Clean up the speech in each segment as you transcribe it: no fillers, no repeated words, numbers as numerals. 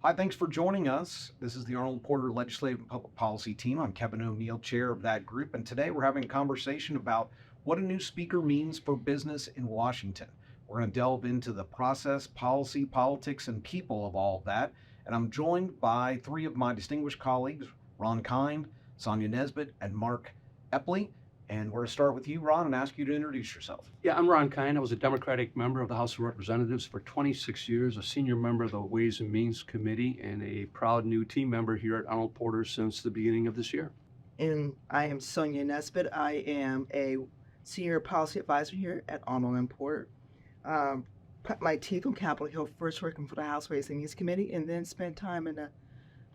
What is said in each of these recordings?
Hi, thanks for joining us. This is the Arnold Porter Legislative and Public Policy Team. I'm Kevin O'Neill, chair of that group, and today we're having a conversation about what a new speaker means for business in Washington. We're going to delve into the process, policy, politics, and people of all of that. And I'm joined by three of my distinguished colleagues, Ron Kind, Sonia Nesbitt, and Mark Epley. And we're going to start with you, Ron, and ask you to introduce yourself. Yeah, I'm Ron Kind. I was a Democratic member of the House of Representatives for 26 years, a senior member of the Ways and Means Committee, and a proud new team member here at Arnold Porter since the beginning of this year. And I am Sonia Nesbitt. I am a senior policy advisor here at Arnold and Porter. Cut my teeth on Capitol Hill, first working for the House Ways and Means Committee, and then spent time in the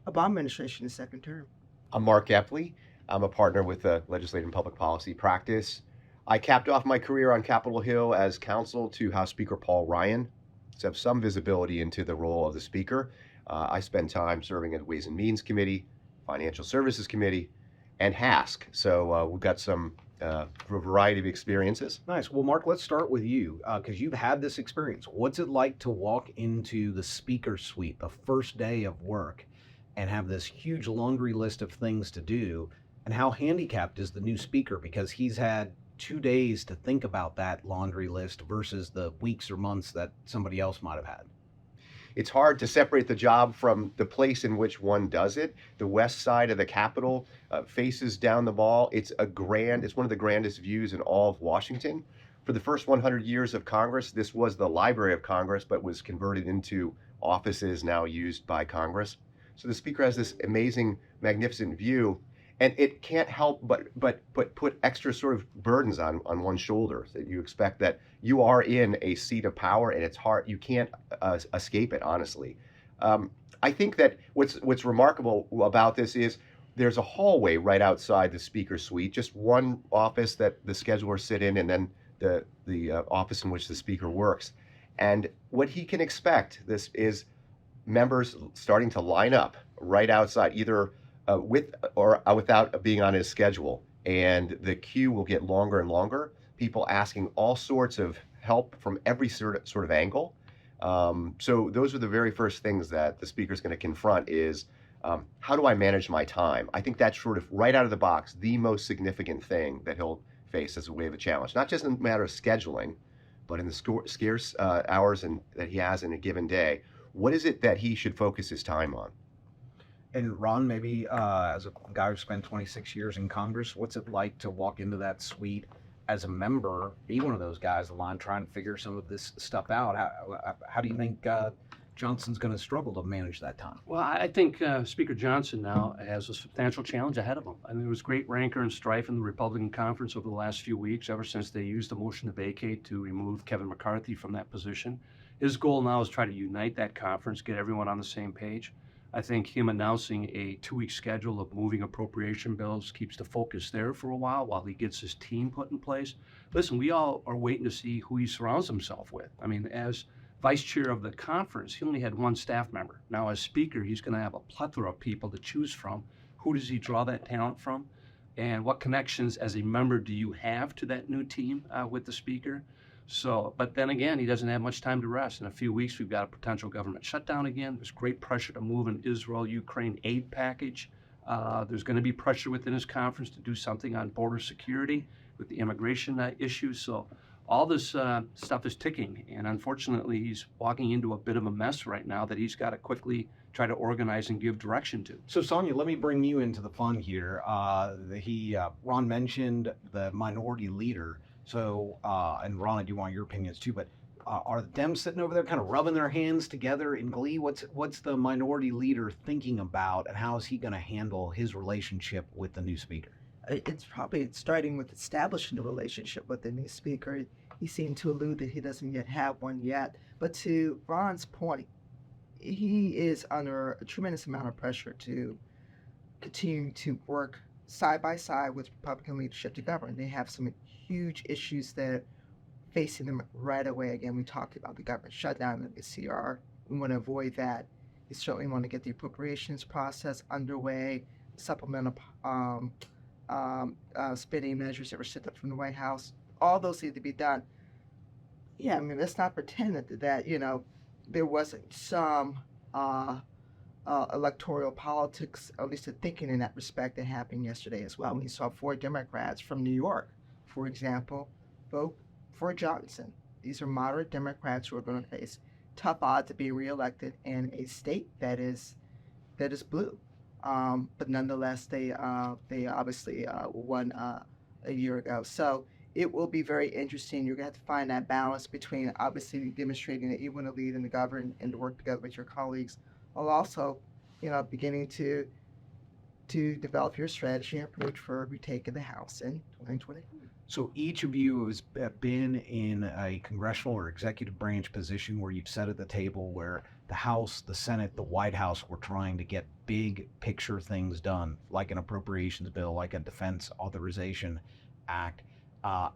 Obama administration in the second term. I'm Mark Epley. I'm a partner with the Legislative and Public Policy practice. I capped off my career on Capitol Hill as counsel to House Speaker Paul Ryan, so I have some visibility into the role of the Speaker. I spent time serving in the Ways and Means Committee, Financial Services Committee, and HASC. So we've got some variety of experiences. Nice. Well, Mark, let's start with you because you've had this experience. What's it like to walk into the speaker suite the first day of work and have this huge laundry list of things to do? And how handicapped is the new speaker because he's had 2 days to think about that laundry list versus the weeks or months that somebody else might have had? It's hard to separate the job from the place in which one does it. The west side of the Capitol faces down the mall. It's one of the grandest views in all of Washington. For the first 100 years of Congress, this was the Library of Congress, but was converted into offices now used by Congress. So the Speaker has this amazing, magnificent view, and it can't help but put extra sort of burdens on one's shoulders, that you expect that you are in a seat of power, and it's hard. You can't escape it, honestly. I think that what's remarkable about this is there's a hallway right outside the Speaker's suite, just one office that the schedulers sit in, and then the office in which the Speaker works. And what he can expect this is members starting to line up right outside, either with or without being on his schedule, and the queue will get longer and longer. People asking all sorts of help from every sort of angle. So those are the very first things that the Speaker's going to confront is how do I manage my time? I think that's sort of right out of the box the most significant thing that he'll face as a way of a challenge, not just in a matter of scheduling, but in the scarce hours that he has in a given day. What is it that he should focus his time on? And Ron, maybe as a guy who spent 26 years in Congress, what's it like to walk into that suite as a member, be one of those guys in line trying to figure some of this stuff out? How do you think Johnson's going to struggle to manage that time? Well, I think Speaker Johnson now has a substantial challenge ahead of him. I mean, there was great rancor and strife in the Republican conference over the last few weeks, ever since they used the motion to vacate to remove Kevin McCarthy from that position. His goal now is to try to unite that conference, get everyone on the same page. I think him announcing a 2-week schedule of moving appropriation bills keeps the focus there for a while he gets his team put in place. Listen, we all are waiting to see who he surrounds himself with. I mean, as vice chair of the conference, he only had one staff member. Now, as speaker, he's going to have a plethora of people to choose from. Who does he draw that talent from? And what connections as a member do you have to that new team with the speaker? So, but then again, he doesn't have much time to rest. In a few weeks, we've got a potential government shutdown again. There's great pressure to move an Israel-Ukraine aid package. There's going to be pressure within his conference to do something on border security with the immigration issues. So all this stuff is ticking. And unfortunately, he's walking into a bit of a mess right now that he's got to quickly try to organize and give direction to. So, Sonia, let me bring you into the fun here. Ron mentioned the minority leader. So, and Ron, I do want your opinions too, but are the Dems sitting over there kind of rubbing their hands together in glee? What's the minority leader thinking about, and how is he going to handle his relationship with the new speaker? It's probably starting with establishing the relationship with the new speaker. He seemed to allude that he doesn't yet have one yet. But to Ron's point, he is under a tremendous amount of pressure to continue to work side by side with Republican leadership to govern. They have some huge issues that are facing them right away. Again, we talked about the government shutdown and the CR. We want to avoid that. We certainly want to get the appropriations process underway, supplemental spending measures that were set up from the White House. All those need to be done. Yeah, I mean, let's not pretend that there wasn't some electoral politics, at least the thinking in that respect, that happened yesterday as well. We saw 4 Democrats from New York, for example, vote for Johnson. These are moderate Democrats who are going to face tough odds of being reelected in a state that is blue. But nonetheless, they obviously won a year ago. So it will be very interesting. You're going to have to find that balance between obviously demonstrating that you want to lead and to govern and to work together with your colleagues, while also, beginning to develop your strategy and approach for retaking the House in 2020. So each of you has been in a congressional or executive branch position where you've sat at the table where the House, the Senate, the White House were trying to get big picture things done, like an appropriations bill, like a defense authorization act.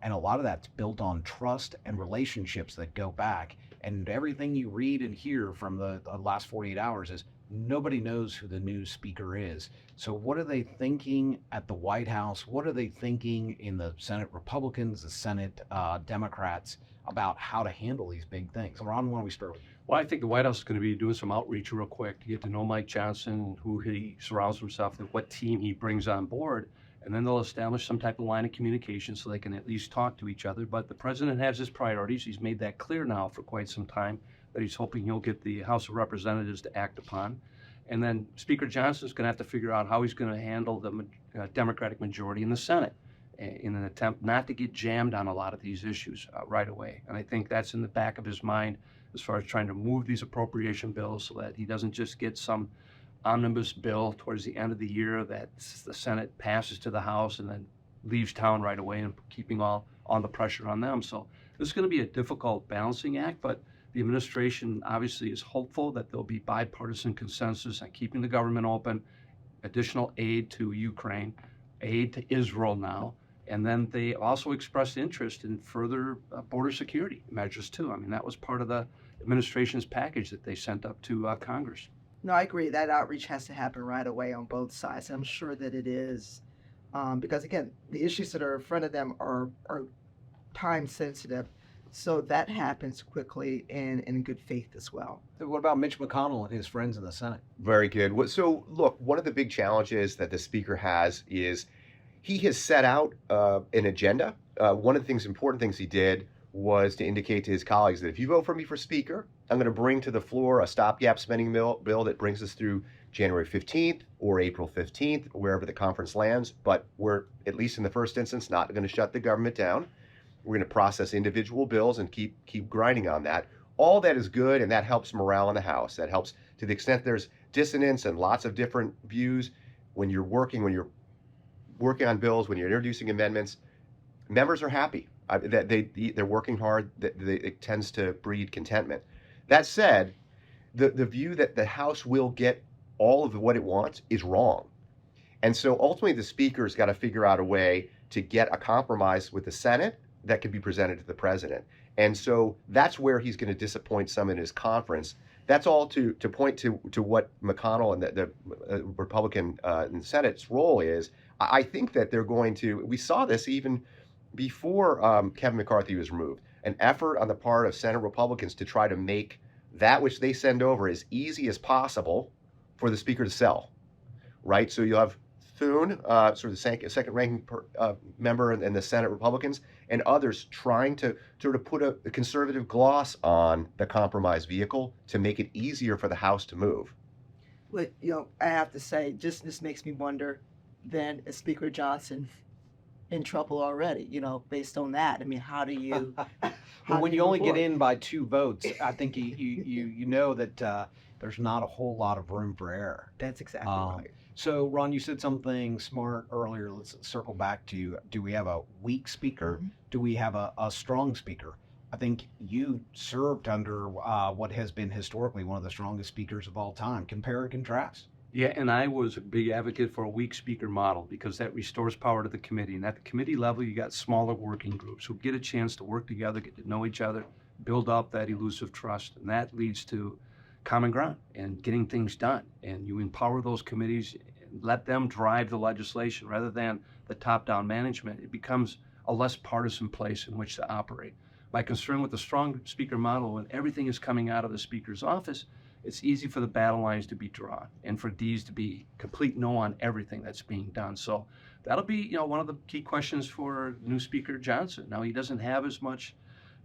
And a lot of that's built on trust and relationships that go back. And everything you read and hear from the last 48 hours is nobody knows who the new speaker is. So what are they thinking at the White House? What are they thinking in the Senate Republicans, the Senate Democrats about how to handle these big things? Ron, why don't we start with you? Well, I think the White House is going to be doing some outreach real quick to get to know Mike Johnson, who he surrounds himself with, what team he brings on board. And then they'll establish some type of line of communication so they can at least talk to each other. But the president has his priorities. He's made that clear now for quite some time, that he's hoping he'll get the House of Representatives to act upon. And then Speaker Johnson's going to have to figure out how he's going to handle the Democratic majority in the Senate in an attempt not to get jammed on a lot of these issues right away. And I think that's in the back of his mind as far as trying to move these appropriation bills so that he doesn't just get some omnibus bill towards the end of the year that the Senate passes to the House and then leaves town right away, and keeping all the pressure on them. So this is going to be a difficult balancing act, but the administration obviously is hopeful that there'll be bipartisan consensus on keeping the government open, additional aid to Ukraine, aid to Israel now, and then they also expressed interest in further border security measures too. I mean, that was part of the administration's package that they sent up to Congress. No, I agree. That outreach has to happen right away on both sides. I'm sure that it is, because again, the issues that are in front of them are time sensitive. So that happens quickly and in good faith as well. What about Mitch McConnell and his friends in the Senate? Very good. So, look, one of the big challenges that the speaker has is he has set out an agenda. One of the important things he did was to indicate to his colleagues that if you vote for me for speaker, I'm going to bring to the floor a stopgap spending bill that brings us through January 15th or April 15th, wherever the conference lands. But we're, at least in the first instance, not going to shut the government down. We're going to process individual bills and keep grinding on that. All that is good, and that helps morale in the House. That helps to the extent there's dissonance and lots of different views. When you're working on bills, when you're introducing amendments, members are happy. That they're working hard. It tends to breed contentment. That said, the view that the House will get all of what it wants is wrong. And so ultimately the speaker's got to figure out a way to get a compromise with the Senate that can be presented to the president. And so that's where he's going to disappoint some in his conference. That's all to point to what McConnell and the Republican in the Senate's role is. I think that they're going to, we saw this even before Kevin McCarthy was removed, an effort on the part of Senate Republicans to try to make that which they send over as easy as possible for the speaker to sell, right? So you'll have Thune, sort of the second-ranking member in the Senate Republicans, and others trying to sort of put a conservative gloss on the compromise vehicle to make it easier for the House to move. Well, I have to say, this makes me wonder, then, is Speaker Johnson in trouble already, based on that? I mean, how do you... Well, when you only get in by 2 votes, I think you know that there's not a whole lot of room for error. That's exactly right. So, Ron, you said something smart earlier. Let's circle back to, do we have a weak speaker? Mm-hmm. Do we have a strong speaker? I think you served under what has been historically one of the strongest speakers of all time. Compare and contrast. Yeah, and I was a big advocate for a weak speaker model because that restores power to the committee. And at the committee level, you got smaller working groups who get a chance to work together, get to know each other, build up that elusive trust. And that leads to common ground and getting things done. And you empower those committees, let them drive the legislation rather than the top-down management. It becomes a less partisan place in which to operate. My concern with the strong speaker model, when everything is coming out of the speaker's office, it's easy for the battle lines to be drawn and for these to be complete no on everything that's being done. So that'll be, one of the key questions for new Speaker Johnson. Now, he doesn't have as much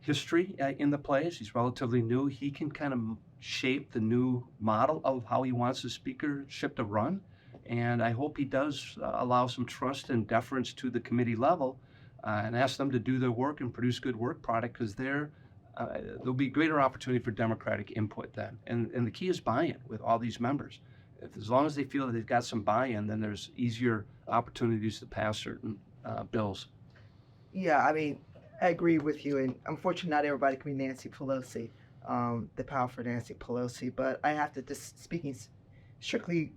history in the place. He's relatively new. He can kind of shape the new model of how he wants the speakership to run. And I hope he does allow some trust and deference to the committee level and ask them to do their work and produce good work product, because there'll be greater opportunity for democratic input then. And the key is buy-in with all these members. As long as they feel that they've got some buy-in, then there's easier opportunities to pass certain bills. Yeah, I mean, I agree with you, and unfortunately, not everybody can be Nancy Pelosi, the powerful Nancy Pelosi. But I have to just speaking strictly,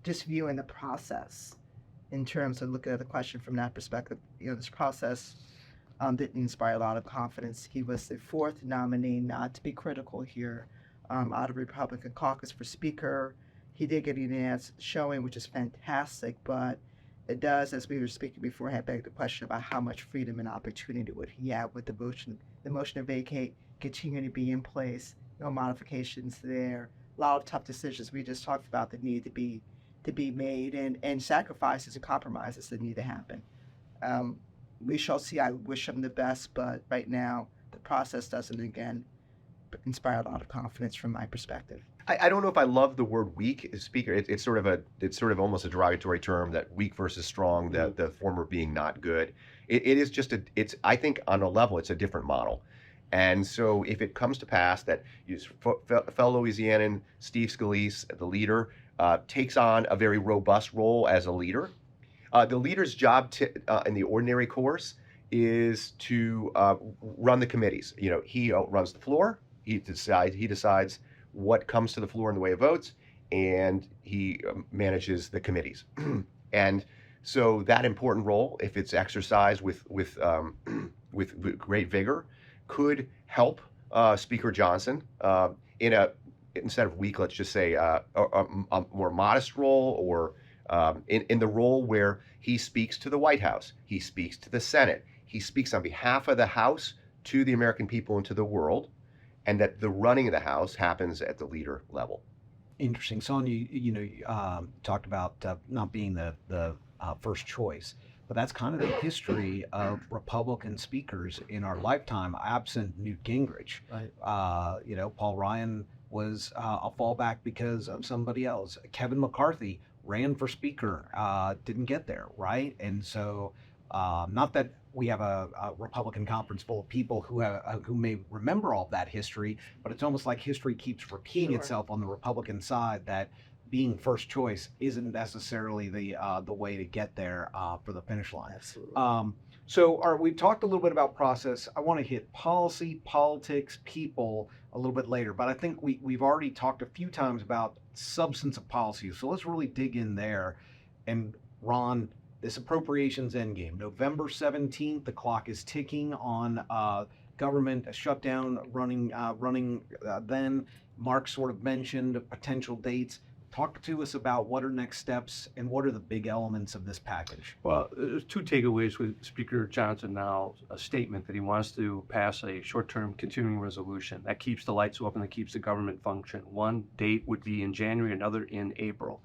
just viewing the process in terms of looking at the question from that perspective. This process didn't inspire a lot of confidence. He was the fourth nominee, not to be critical here, out of Republican caucus for Speaker. He did get a unanimous showing, which is fantastic, but it does, as we were speaking beforehand, beg the question about how much freedom and opportunity would he have with the motion to vacate continuing to be in place, no modifications there. A lot of tough decisions we just talked about that need to be made, and sacrifices and compromises that need to happen. We shall see. I wish him the best, but right now the process doesn't, again, inspire a lot of confidence from my perspective. I don't know if I love the word weak as speaker. It's sort of almost a derogatory term, that weak versus strong, the former being not good. It is just I think on a level it's a different model. And so if it comes to pass that fellow Louisianan Steve Scalise, the leader, takes on a very robust role as a leader, the leader's job in the ordinary course is to run the committees. He runs the floor. He decides what comes to the floor in the way of votes, and he manages the committees. And so that important role, if it's exercised with great vigor, could help Speaker Johnson instead of weak, let's just say a more modest role, or in the role where he speaks to the White House, he speaks to the Senate, he speaks on behalf of the House to the American people and to the world, and that the running of the House happens at the leader level. Interesting. Son, you talked about not being the first choice, but that's kind of the history of Republican speakers in our lifetime, absent Newt Gingrich. Right. Paul Ryan was a fallback because of somebody else. Kevin McCarthy ran for speaker, didn't get there, right? And so, not that we have a Republican conference full of people who may remember all of that history, but it's almost like history keeps repeating itself on the Republican side, that being first choice isn't necessarily the way to get there for the finish line. Absolutely. So, all right, we've talked a little bit about process. I want to hit policy, politics, people a little bit later, but I think we've already talked a few times about substance of policy. So let's really dig in there. And Ron, this appropriations endgame, November 17th, the clock is ticking on government shutdown running then. Mark sort of mentioned potential dates. Talk to us about what are next steps and what are the big elements of this package. Well, there's two takeaways with Speaker Johnson now. A statement that he wants to pass a short-term continuing resolution that keeps the lights open, that keeps the government function. One date would be in January, another in April.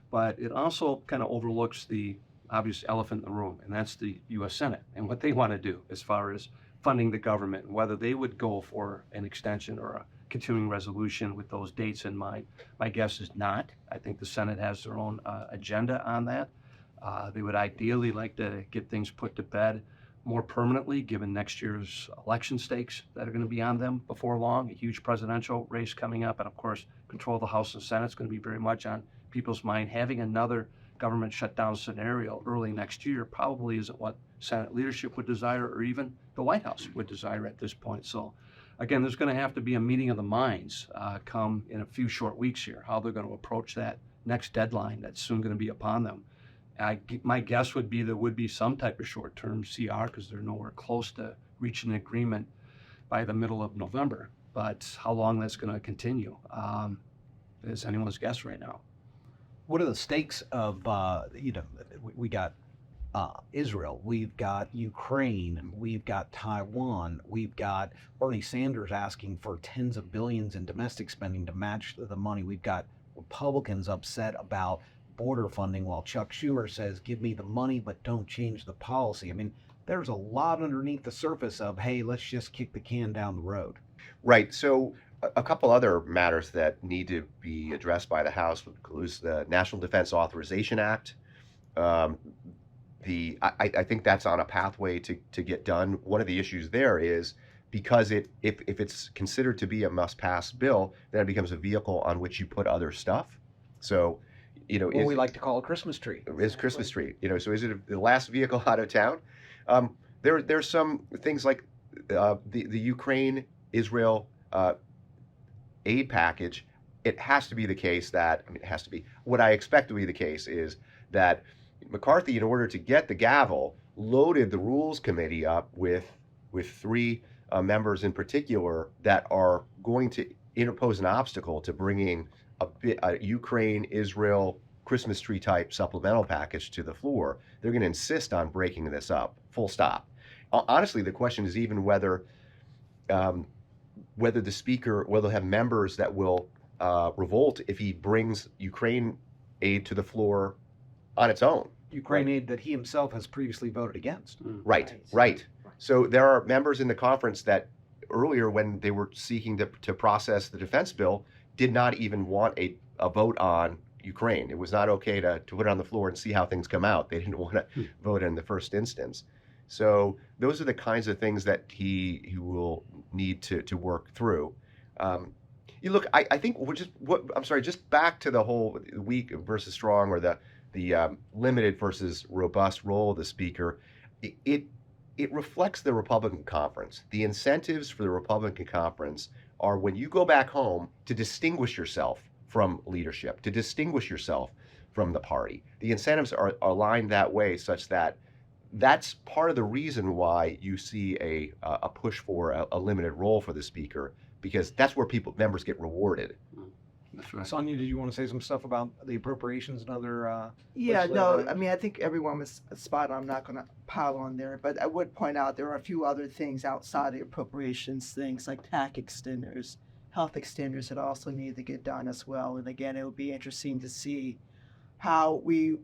But it also kind of overlooks the obvious elephant in the room, and that's the U.S. Senate and what they want to do as far as funding the government, and whether they would go for an extension or a continuing resolution with those dates in mind. My guess is not. I think the Senate has their own agenda on that. They would ideally like to get things put to bed more permanently, given next year's election stakes that are going to be on them before long, a huge presidential race coming up, and of course, control of the House and Senate is going to be very much on people's mind. Having another government shutdown scenario early next year probably isn't what Senate leadership would desire, or even the White House would desire at this point. So again, there's going to have to be a meeting of the minds come in a few short weeks here, how they're going to approach that next deadline that's soon going to be upon them. My guess would be there would be some type of short-term CR, because they're nowhere close to reaching an agreement by the middle of November. But how long that's going to continue is anyone's guess right now. What are the stakes of, we got Israel, we've got Ukraine, we've got Taiwan, we've got Bernie Sanders asking for tens of billions in domestic spending to match the money. We've got Republicans upset about border funding while Chuck Schumer says, give me the money, but don't change the policy. I mean, there's a lot underneath the surface of, hey, let's just kick the can down the road. Right. So a couple other matters that need to be addressed by the House includes the National Defense Authorization Act. Um, I think that's on a pathway to get done. One of the issues there is because if it's considered to be a must-pass bill, then it becomes a vehicle on which you put other stuff. So, What we like to call a Christmas tree. is Christmas tree. So is it the last vehicle out of town? There's some things like the Ukraine Israel aid package. It has to be the case that it has to be. What I expect to be the case is that McCarthy, in order to get the gavel, loaded the Rules Committee up with three members in particular that are going to interpose an obstacle to bringing a Ukraine Israel Christmas tree type supplemental package to the floor. They're going to insist on breaking this up. Full stop. Honestly, the question is even whether the Speaker will have members that will revolt if he brings Ukraine aid to the floor on its own. Ukraine aid that he himself has previously voted against. Right. So there are members in the conference that earlier, when they were seeking to process the defense bill, did not even want a vote on Ukraine. It was not okay to put it on the floor and see how things come out. They didn't want to vote in the first instance. So those are the kinds of things that he will need to work through. I think just back to the whole weak versus strong, or the limited versus robust role of the Speaker. It reflects the Republican conference. The incentives for the Republican conference are, when you go back home, to distinguish yourself from leadership, to distinguish yourself from the party. The incentives are aligned that way, such that that's part of the reason why you see a push for a limited role for the Speaker, because that's where members get rewarded. That's right. Sonia, did you want to say some stuff about the appropriations and other? Yeah, legislative no, items? I mean, I think everyone was spot on. I'm not going to pile on there, but I would point out there are a few other things outside the appropriations, things like tax extenders, health extenders that also need to get done as well. And again, it will be interesting to see how we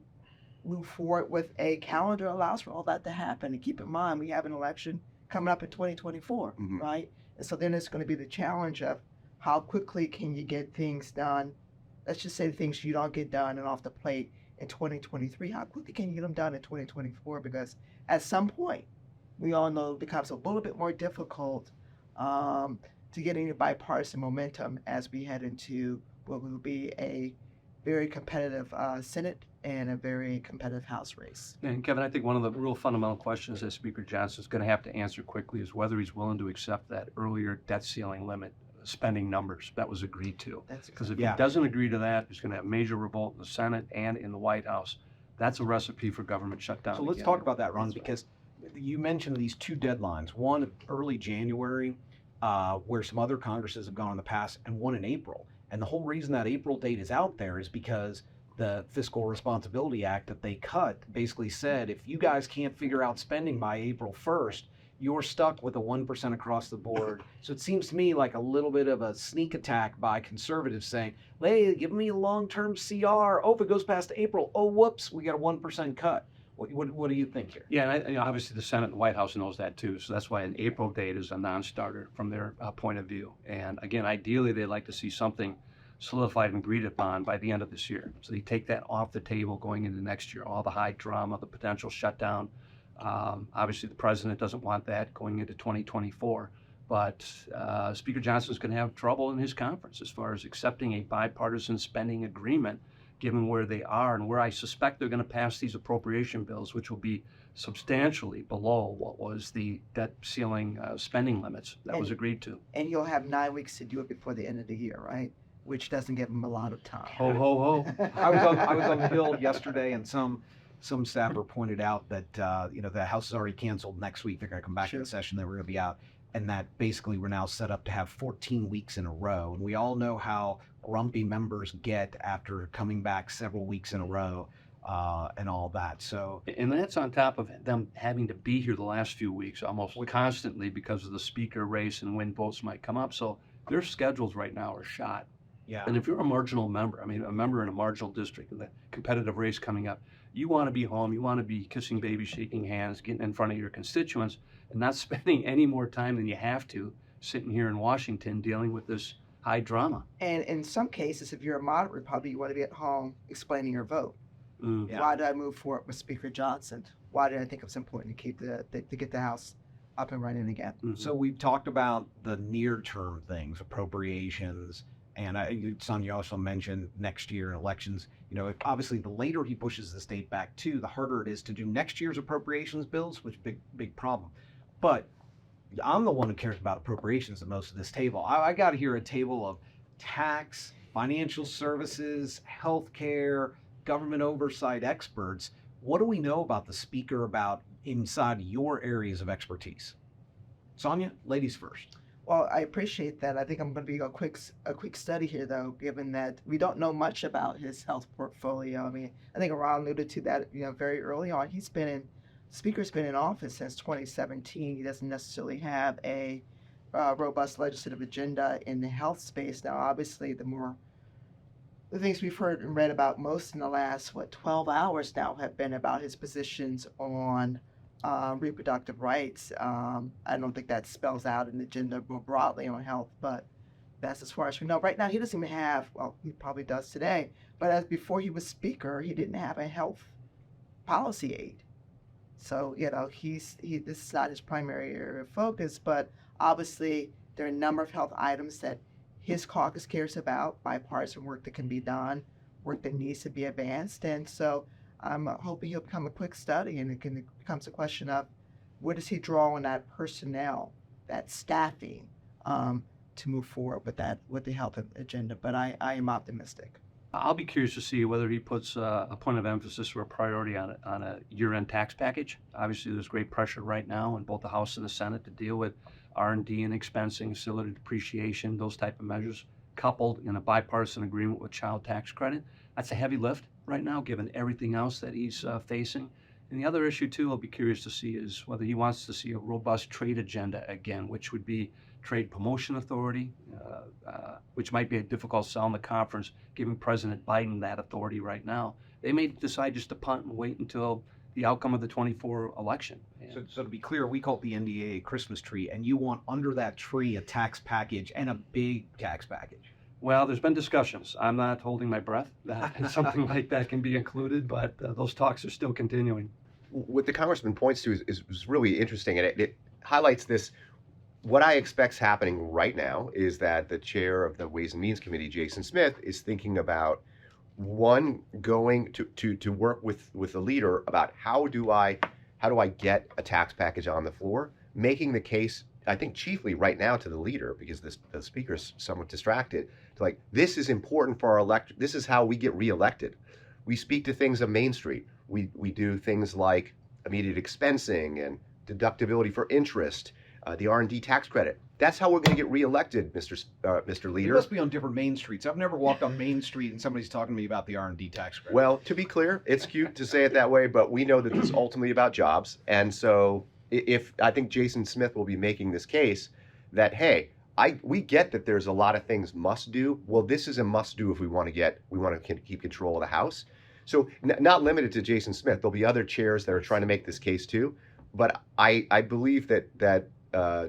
move forward with a calendar that allows for all that to happen. And keep in mind, we have an election coming up in 2024, right? And so then it's going to be the challenge of how quickly can you get things done? Let's just say the things you don't get done and off the plate in 2023. How quickly can you get them done in 2024? Because at some point, we all know it becomes a little bit more difficult to get any bipartisan momentum as we head into what will be a very competitive Senate and a very competitive House race. And Kevin, I think one of the real fundamental questions that Speaker Johnson is going to have to answer quickly is whether he's willing to accept that earlier debt ceiling limit spending numbers that was agreed to. Because if he doesn't agree to that, he's going to have major revolt in the Senate and in the White House. That's a recipe for government shutdown. So let's talk about that, Ron, because you mentioned these two deadlines, one early January, where some other Congresses have gone in the past, and one in April. And the whole reason that April date is out there is because the Fiscal Responsibility Act that they cut basically said, if you guys can't figure out spending by April 1st, you're stuck with a 1% across the board. So it seems to me like a little bit of a sneak attack by conservatives saying, hey, give me a long-term CR. Oh, if it goes past April, oh, whoops, we got a 1% cut. What do you think here? Yeah, and obviously the Senate and the White House knows that too. So that's why an April date is a non-starter from their point of view. And again, ideally, they'd like to see something solidified and agreed upon by the end of this year. So they take that off the table going into next year, all the high drama, the potential shutdown. Obviously, the president doesn't want that going into 2024. But Speaker Johnson's going to have trouble in his conference as far as accepting a bipartisan spending agreement, given where they are and where I suspect they're going to pass these appropriation bills, which will be substantially below what was the debt ceiling spending limits that was agreed to. And you'll have 9 weeks to do it before the end of the year, right? Which doesn't give them a lot of time. Ho, ho, ho. I was on the Hill yesterday, and some staffer pointed out that the House is already canceled next week. They're going to come back to the session. They were going to be out, and that basically we're now set up to have 14 weeks in a row. And we all know how grumpy members get after coming back several weeks in a row. and all that. So And that's on top of them having to be here the last few weeks almost constantly because of the speaker race and when votes might come up. So their schedules right now are shot. yeah, And if you're a marginal member, I mean, a member in a marginal district with a competitive race coming up, you want to be home, you want to be kissing babies, shaking hands, getting in front of your constituents, and not spending any more time than you have to sitting here in Washington dealing with this high drama. And in some cases, if you're a moderate Republican, you want to be at home explaining your vote. Yeah. Why did I move forward with Speaker Johnson? Why did I think it was important to keep to get the House up and running again? So we've talked about the near-term things, appropriations, and Sonia also mentioned next year in elections. Obviously, the later he pushes the state back too, the harder it is to do next year's appropriations bills, which big problem. But I'm the one who cares about appropriations the most of this table. I got to hear a table of tax, financial services, healthcare, government oversight experts. What do we know about the speaker about inside your areas of expertise? Sonia, ladies first. Well, I appreciate that. I think I'm going to be a quick study here, though, given that we don't know much about his health portfolio. I mean, I think Ron alluded to that, very early on. Speaker's been in office since 2017. He doesn't necessarily have a robust legislative agenda in the health space. Now, obviously, the things we've heard and read about most in the last 12 hours now have been about his positions on reproductive rights. I don't think that spells out an agenda more broadly on health, but that's as far as we know. Right now, he doesn't even have, well, he probably does today, but as before he was speaker, he didn't have a health policy aide. So, this is not his primary area of focus, but obviously there are a number of health items that his caucus cares about, bipartisan work that can be done, work that needs to be advanced. And so I'm hoping he'll become a quick study, and it becomes a question of where does he draw on that personnel, that staffing, to move forward with the health agenda. But I am optimistic. I'll be curious to see whether he puts a point of emphasis or a priority on a year-end tax package. Obviously, there's great pressure right now in both the House and the Senate to deal with R&D and expensing, facility depreciation, those type of measures, coupled in a bipartisan agreement with child tax credit. That's a heavy lift right now, given everything else that he's facing. And the other issue, too, I'll be curious to see is whether he wants to see a robust trade agenda again, which would be trade promotion authority, which might be a difficult sell in the conference, giving President Biden that authority right now. They may decide just to punt and wait until the outcome of the 24 election. So to be clear, we call it the NDA Christmas tree, and you want under that tree a tax package and a big tax package. Well, there's been discussions. I'm not holding my breath that something like that can be included, but those talks are still continuing. What the congressman points to is really interesting, and it highlights this. What I expect's happening right now is that the chair of the Ways and Means Committee, Jason Smith, is thinking about going to work with the leader about how do I get a tax package on the floor, making the case, I think chiefly right now to the leader, because the speaker's somewhat distracted, to like, this is important for our elect. This is how we get reelected. We speak to things on Main Street. We do things like immediate expensing and deductibility for interest, the R&D tax credit. That's how we're going to get reelected, Mr. Leader. You must be on different Main Streets. I've never walked on Main Street and somebody's talking to me about the R&D tax credit. Well, to be clear, it's cute to say it that way, but we know that this is ultimately about jobs. And so if I think Jason Smith will be making this case that, hey, we get that there's a lot of things must do. Well, this is a must do if we want to keep control of the House. So not limited to Jason Smith. There'll be other chairs that are trying to make this case too. But I believe that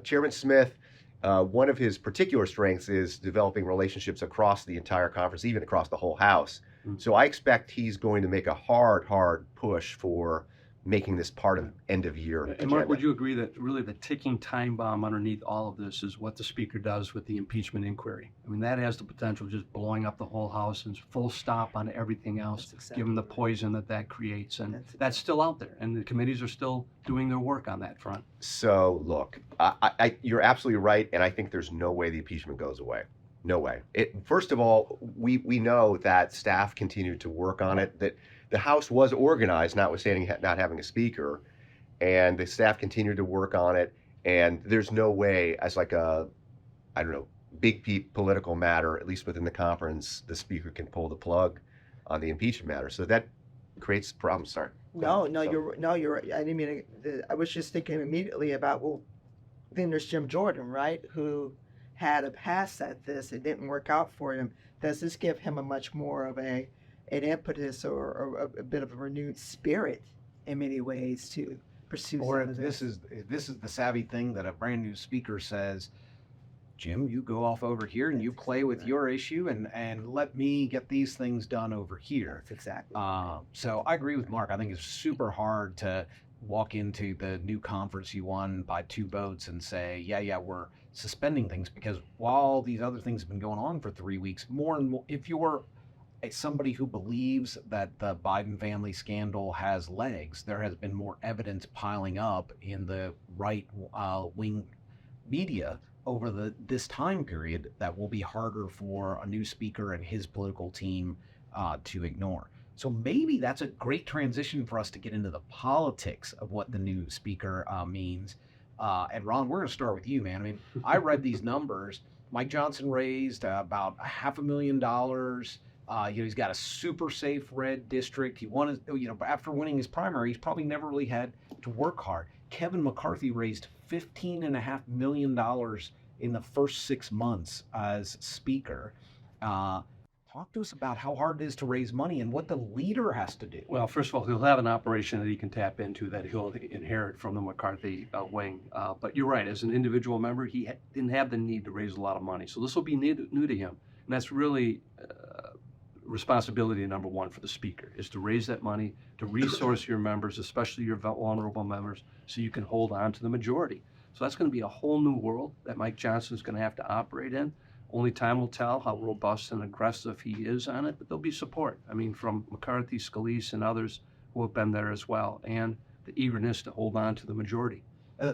Chairman Smith, one of his particular strengths is developing relationships across the entire conference, even across the whole House. Mm-hmm. So I expect he's going to make a hard push for making this part of end of year. And Mark, would you agree that really the ticking time bomb underneath all of this is what the Speaker does with the impeachment inquiry? I mean, that has the potential of just blowing up the whole House and full stop on everything else, given the poison that creates. And that's still out there, and the committees are still doing their work on that front. So look, you're absolutely right, and I think there's no way the impeachment goes away. No way. First of all, we know that staff continued to work on it, that the House was organized, notwithstanding not having a speaker, and the staff continued to work on it. And there's no way, as like big political matter, at least within the conference, the speaker can pull the plug on the impeachment matter. So that creates problems. Sorry. No, So- you're right. I didn't mean I was just thinking immediately about, well, then there's Jim Jordan, right, who had a pass at this. It didn't work out for him. Does this give him a much more of an impetus or a bit of a renewed spirit in many ways to pursue Or some of this is the savvy thing that a brand new speaker says, Jim, you go off over here and you play with your issue and let me get these things done over here. That's exactly. So I agree with Mark. I think it's super hard to walk into the new conference you won by 2 votes and say, yeah, we're suspending things, because while these other things have been going on for 3 weeks, more and more, if you're somebody who believes that the Biden family scandal has legs, there has been more evidence piling up in the right wing media over this time period that will be harder for a new speaker and his political team to ignore. So maybe that's a great transition for us to get into the politics of what the new speaker means. And Ron, we're going to start with you, man. I mean, I read these numbers. Mike Johnson raised about $500,000. He's got a super safe red district. He won, after winning his primary, he's probably never really had to work hard. Kevin McCarthy raised $15.5 million in the first 6 months as speaker. Talk to us about how hard it is to raise money and what the leader has to do. Well, first of all, he'll have an operation that he can tap into that he'll inherit from the McCarthy wing. But you're right, as an individual member, he didn't have the need to raise a lot of money. So this will be new to him. And that's really responsibility number one for the speaker, is to raise that money, to resource your members, especially your vulnerable members, so you can hold on to the majority. So that's going to be a whole new world that Mike Johnson is going to have to operate in. Only time will tell how robust and aggressive he is on it, but there'll be support. I mean, from McCarthy, Scalise, and others who have been there as well, and the eagerness to hold on to the majority.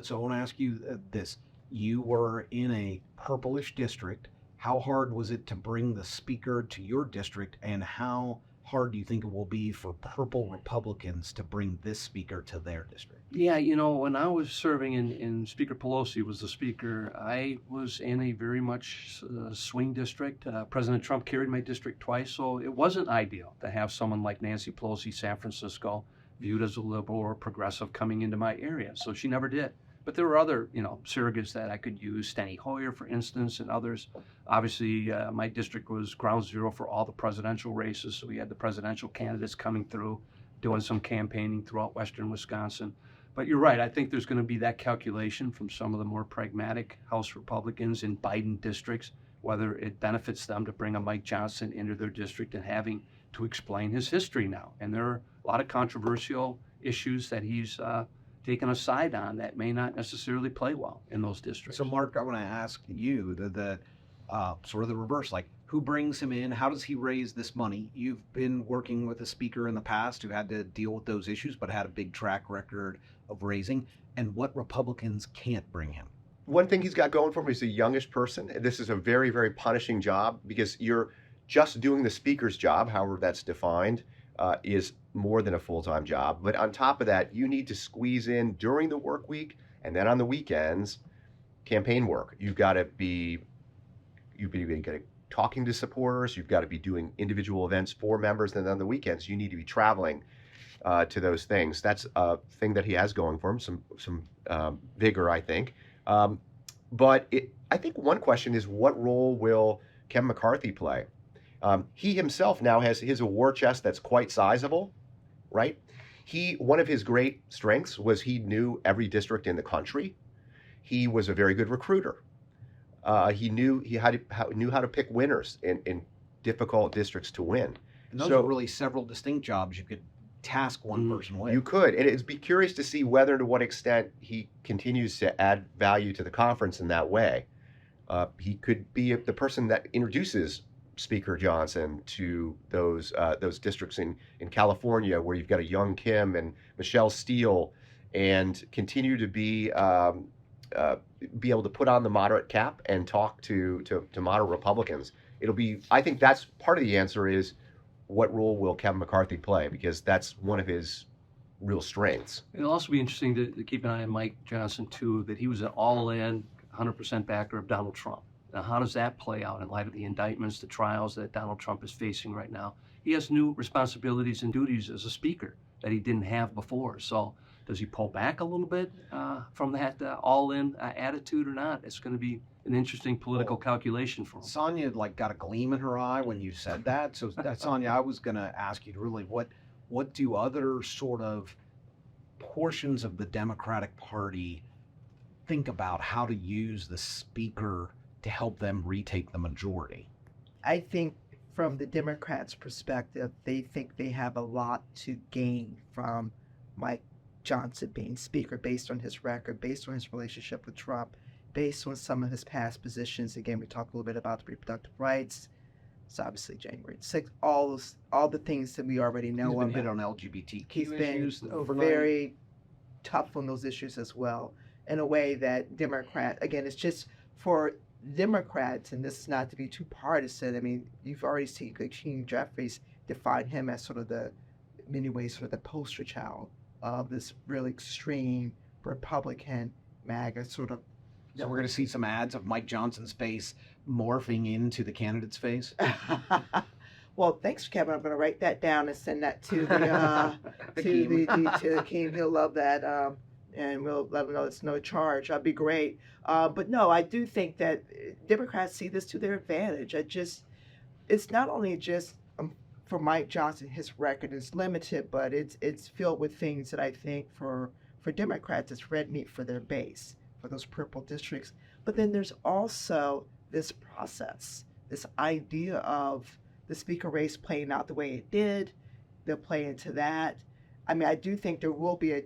So I want to ask you this. You were in a purplish district. How hard was it to bring the speaker to your district, and how hard do you think it will be for purple Republicans to bring this speaker to their district? Yeah, when I was serving in Speaker Pelosi was the speaker, I was in a very much swing district. President Trump carried my district twice, so it wasn't ideal to have someone like Nancy Pelosi, San Francisco, viewed as a liberal or progressive coming into my area. So she never did. But there were other, surrogates that I could use, Steny Hoyer, for instance, and others. Obviously, my district was ground zero for all the presidential races, so we had the presidential candidates coming through, doing some campaigning throughout western Wisconsin. But you're right, I think there's going to be that calculation from some of the more pragmatic House Republicans in Biden districts, whether it benefits them to bring a Mike Johnson into their district and having to explain his history now. And there are a lot of controversial issues that he's taken a side on that may not necessarily play well in those districts. So, Mark, I want to ask you the sort of the reverse, like who brings him in? How does he raise this money? You've been working with a speaker in the past who had to deal with those issues, but had a big track record of raising. And what Republicans can't bring him? One thing he's got going for him is a youngish person. This is a very, very punishing job, because you're just doing the speaker's job, however that's defined, is more than a full-time job. But on top of that, you need to squeeze in during the work week and then on the weekends campaign work. You've got to be talking to supporters. You've got to be doing individual events for members. And then on the weekends, you need to be traveling to those things. That's a thing that he has going for him, some vigor, I think. But I think one question is, what role will Kevin McCarthy play? He himself now has his war chest that's quite sizable, right? One of his great strengths was he knew every district in the country. He was a very good recruiter. He knew how to pick winners in difficult districts to win. And those are really several distinct jobs you could task one person with. You could, and it'd be curious to see whether and to what extent he continues to add value to the conference in that way. He could be the person that introduces Speaker Johnson to those districts in California, where you've got a young Kim and Michelle Steele, and continue to be able to put on the moderate cap and talk to moderate Republicans. I think that's part of the answer is, what role will Kevin McCarthy play? Because that's one of his real strengths. It'll also be interesting to keep an eye on Mike Johnson too, that he was an all-in 100% backer of Donald Trump. Now, how does that play out in light of the indictments, the trials that Donald Trump is facing right now? He has new responsibilities and duties as a speaker that he didn't have before. So does he pull back a little bit from that all-in attitude or not? It's going to be an interesting political calculation for him. Sonia got a gleam in her eye when you said that. So Sonia, I was going to ask you to really what do other sort of portions of the Democratic Party think about how to use the speaker to help them retake the majority? I think from the Democrats' perspective, they think they have a lot to gain from Mike Johnson being speaker based on his record, based on his relationship with Trump, based on some of his past positions. Again, we talked a little bit about the reproductive rights. It's obviously January 6th, all the things that we already know. He's been hit on LGBTQ He's issues been overnight. very tough on those issues as well, in a way that again, it's just for Democrats, and this is not to be too partisan. I mean, you've already seen Hakeem Jeffries define him as sort of in many ways, sort of the poster child of this really extreme Republican MAGA sort of. So we're going to see some ads of Mike Johnson's face morphing into the candidate's face. Well, thanks, Kevin. I'm going to write that down and send that to the to Hakeem. He'll love that, and we'll let him know it's no charge. That'd be great. But no, I do think that Democrats see this to their advantage. It's not only just for Mike Johnson, his record is limited, but it's filled with things that I think for Democrats, it's red meat for their base, for those purple districts. But then there's also this process, this idea of the speaker race playing out the way it did. They'll play into that. I mean, I do think there will be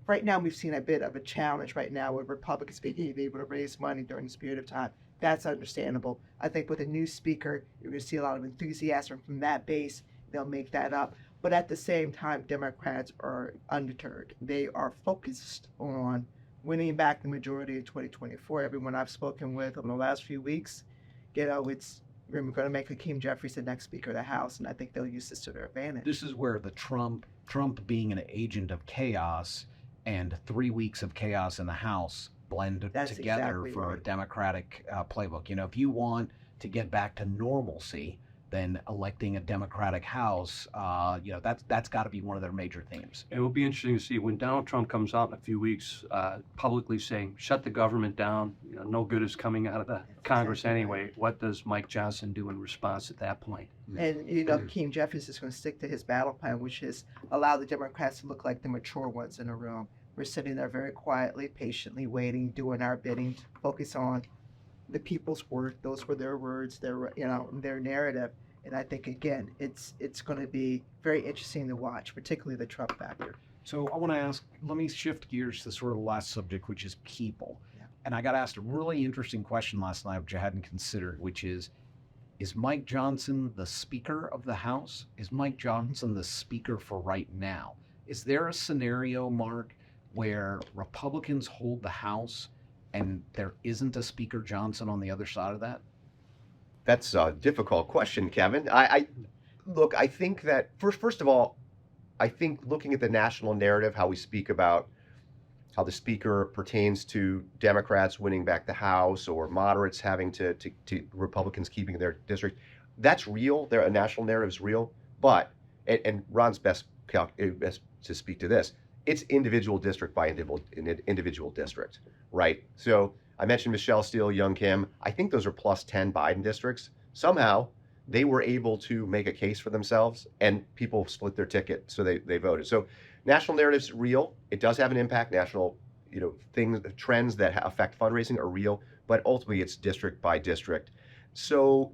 right now we've seen a bit of a challenge right now with Republicans being able to raise money during this period of time. That's understandable. I think with a new speaker, you're going to see a lot of enthusiasm from that base. They'll make that up. But at the same time, Democrats are undeterred. They are focused on winning back the majority in 2024. Everyone I've spoken with over the last few weeks, we're going to make Hakeem Jeffries the next Speaker of the House, and I think they'll use this to their advantage. This is where the Trump being an agent of chaos and 3 weeks of chaos in the House blend together exactly for right. a Democratic playbook. If you want to get back to normalcy, then electing a Democratic House, that's got to be one of their major themes. It will be interesting to see when Donald Trump comes out in a few weeks publicly saying, shut the government down, no good is coming out of the Congress anyway. What does Mike Johnson do in response at that point? And, Hakeem Jeffries is going to stick to his battle plan, which is allow the Democrats to look like the mature ones in the room. We're sitting there very quietly, patiently waiting, doing our bidding, focus on the people's word. Those were their words, their narrative. And I think, again, it's going to be very interesting to watch, particularly the Trump factor. So I want to let me shift gears to sort of the last subject, which is people. Yeah. And I got asked a really interesting question last night, which I hadn't considered, which is Mike Johnson the Speaker of the House? Is Mike Johnson the Speaker for right now? Is there a scenario, Mark, where Republicans hold the House and there isn't a Speaker Johnson on the other side of that? That's a difficult question, Kevin. I think that first of all, I think looking at the national narrative, how we speak about how the speaker pertains to Democrats winning back the House or moderates having to Republicans keeping their district, that's real. A national narrative is real. But, and Ron's best to speak to this, it's individual district by individual district, right? So I mentioned Michelle Steele, Young Kim. I think those are plus 10 Biden districts. Somehow they were able to make a case for themselves and people split their ticket. So they voted. So national narrative's real. It does have an impact. National, trends that affect fundraising are real, but ultimately it's district by district. So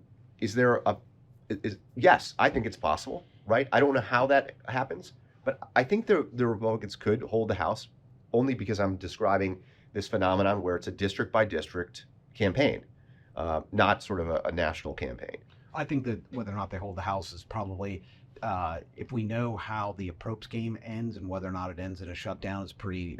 yes, I think it's possible, right? I don't know how that happens, but I think the Republicans could hold the House only because I'm describing this phenomenon where it's a district by district campaign, not sort of a national campaign. I think that whether or not they hold the House is probably, if we know how the approach game ends and whether or not it ends in a shutdown, is pretty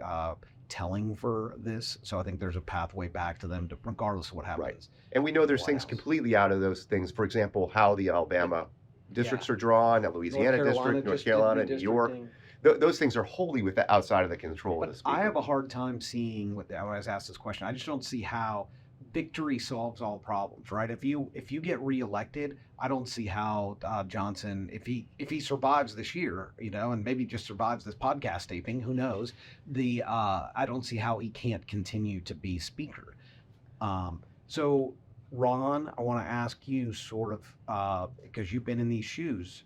telling for this. So I think there's a pathway back to them, regardless of what happens. Right. And we know there's things completely out of those things. For example, how the Alabama districts are drawn, the Louisiana district, North Carolina, New York. Those things are wholly outside of the control of the speaker. I have a hard time seeing, when I was asked this question, I just don't see how victory solves all problems, right? If you get reelected, I don't see how Johnson, if he survives this year, and maybe just survives this podcast taping, who knows? I don't see how he can't continue to be Speaker. So, Ron, I want to ask you sort of because you've been in these shoes.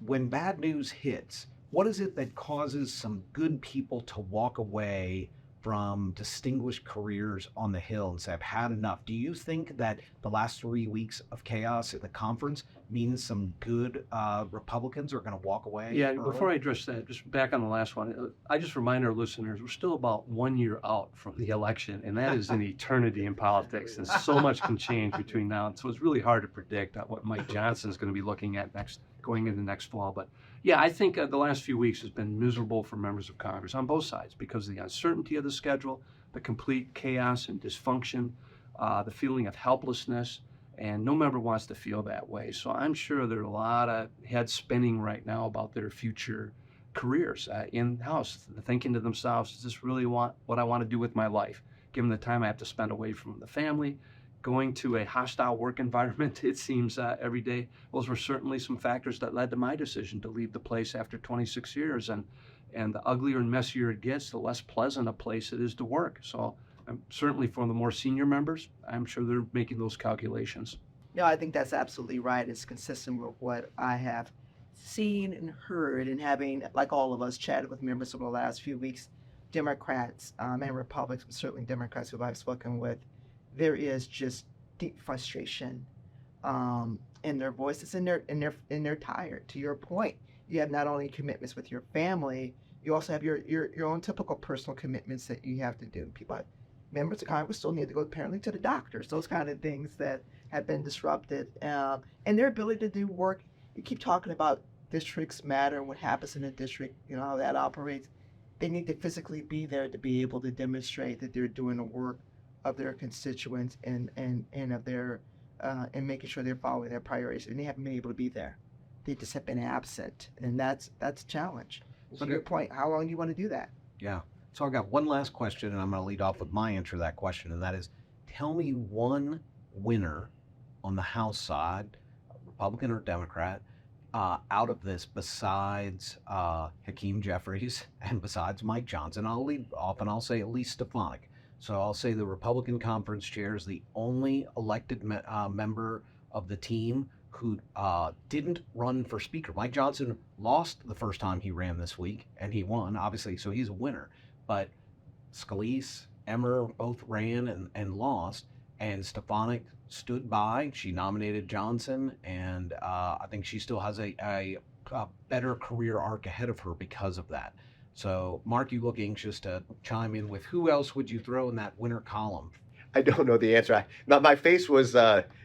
When bad news hits, what is it that causes some good people to walk away from distinguished careers on the Hill and say, I've had enough? Do you think that the last 3 weeks of chaos at the conference means some good Republicans are going to walk away? Yeah, early? before I address that, just back on the last one, I just remind our listeners, we're still about 1 year out from the election, and that is an eternity in politics, and so much can change between now. And so it's really hard to predict what Mike Johnson is going to be looking at going into next fall. But yeah, I think the last few weeks has been miserable for members of Congress on both sides because of the uncertainty of the schedule, the complete chaos and dysfunction, the feeling of helplessness, and no member wants to feel that way. So I'm sure there are a lot of heads spinning right now about their future careers in the House, thinking to themselves, is this really what I want to do with my life, given the time I have to spend away from the family, going to a hostile work environment, it seems, every day. Those were certainly some factors that led to my decision to leave the place after 26 years. And the uglier and messier it gets, the less pleasant a place it is to work. So certainly for the more senior members, I'm sure they're making those calculations. No, I think that's absolutely right. It's consistent with what I have seen and heard, and having, like all of us, chatted with members over the last few weeks, Democrats and Republicans, but certainly Democrats who I've spoken with. There is just deep frustration in their voices, and they're tired. To your point, you have not only commitments with your family, you also have your own typical personal commitments that you have to do. Members of Congress still need to go apparently to the doctors, those kind of things that have been disrupted, and their ability to do work. You keep talking about districts matter and what happens in a district, how that operates. They need to physically be there to be able to demonstrate that they're doing the work of their constituents and of their and making sure they're following their priorities. And they haven't been able to be there. They just have been absent, and that's a challenge. So to your point, how long do you want to do that? Yeah. So I've got one last question, and I'm going to lead off with my answer to that question, and that is, tell me one winner on the House side, Republican or Democrat, out of this besides Hakeem Jeffries and besides Mike Johnson. I'll lead off and I'll say at least Stefanik. So I'll say the Republican conference chair is the only elected member of the team who didn't run for Speaker. Mike Johnson lost the first time he ran this week, and he won, obviously, so he's a winner. But Scalise, Emmer both ran and lost, and Stefanik stood by. She nominated Johnson, and I think she still has a better career arc ahead of her because of that. So, Mark, you look anxious to chime in with who else would you throw in that winner column? I don't know the answer. My face was,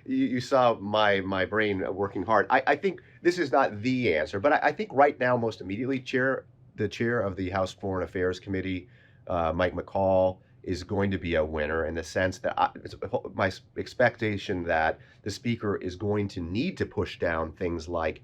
you saw my brain working hard. I think this is not the answer, but I think right now, most immediately, the chair of the House Foreign Affairs Committee, Mike McCall, is going to be a winner in the sense that it's my expectation that the Speaker is going to need to push down things like,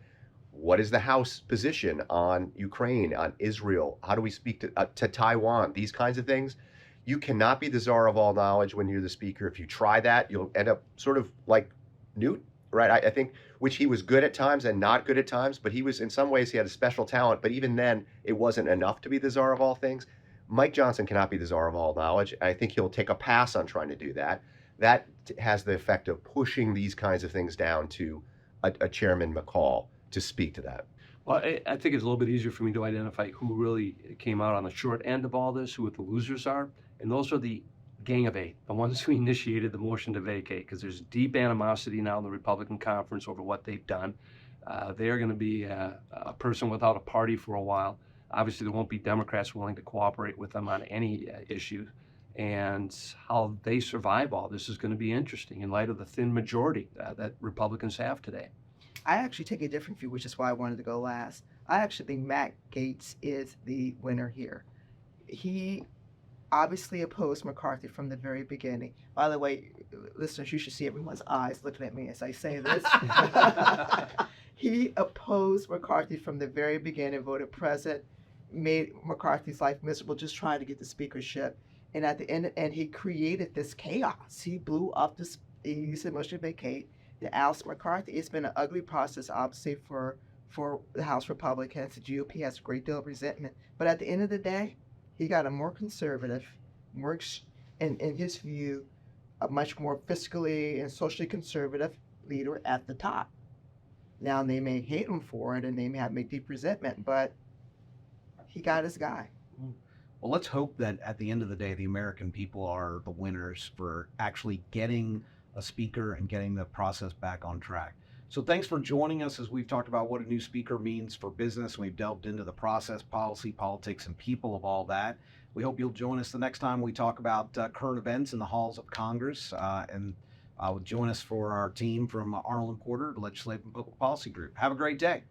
what is the House position on Ukraine, on Israel? How do we speak to Taiwan? These kinds of things. You cannot be the czar of all knowledge when you're the Speaker. If you try that, you'll end up sort of like Newt, right? I think, which he was good at times and not good at times, but he was, in some ways, he had a special talent, but even then, it wasn't enough to be the czar of all things. Mike Johnson cannot be the czar of all knowledge. I think he'll take a pass on trying to do that. That has the effect of pushing these kinds of things down to a Chairman McCall to speak to that. Well, I think it's a little bit easier for me to identify who really came out on the short end of all this, who the losers are. And those are the Gang of Eight, the ones who initiated the motion to vacate, because there's deep animosity now in the Republican conference over what they've done. They're going to be a person without a party for a while. Obviously, there won't be Democrats willing to cooperate with them on any issue. And how they survive all this is going to be interesting in light of the thin majority that Republicans have today. I actually take a different view, which is why I wanted to go last. I actually think Matt Gaetz is the winner here. He obviously opposed McCarthy from the very beginning. By the way, listeners, you should see everyone's eyes looking at me as I say this. He opposed McCarthy from the very beginning, voted present, made McCarthy's life miserable, just trying to get the speakership. And at the end, and he created this chaos. He blew up this. He used the motion to vacate to oust McCarthy. It's been an ugly process, obviously, for the House Republicans. The GOP has a great deal of resentment. But at the end of the day, he got a more conservative, more, in his view, a much more fiscally and socially conservative leader at the top. Now, they may hate him for it and they may have deep resentment, but he got his guy. Well, let's hope that at the end of the day, the American people are the winners for actually getting a speaker and getting the process back on track. So thanks for joining us as we've talked about what a new speaker means for business. We've delved into the process, policy, politics, and people of all that. We hope you'll join us the next time we talk about current events in the halls of Congress. And join us for our team from Arnold and Porter, Legislative and Public Policy Group. Have a great day.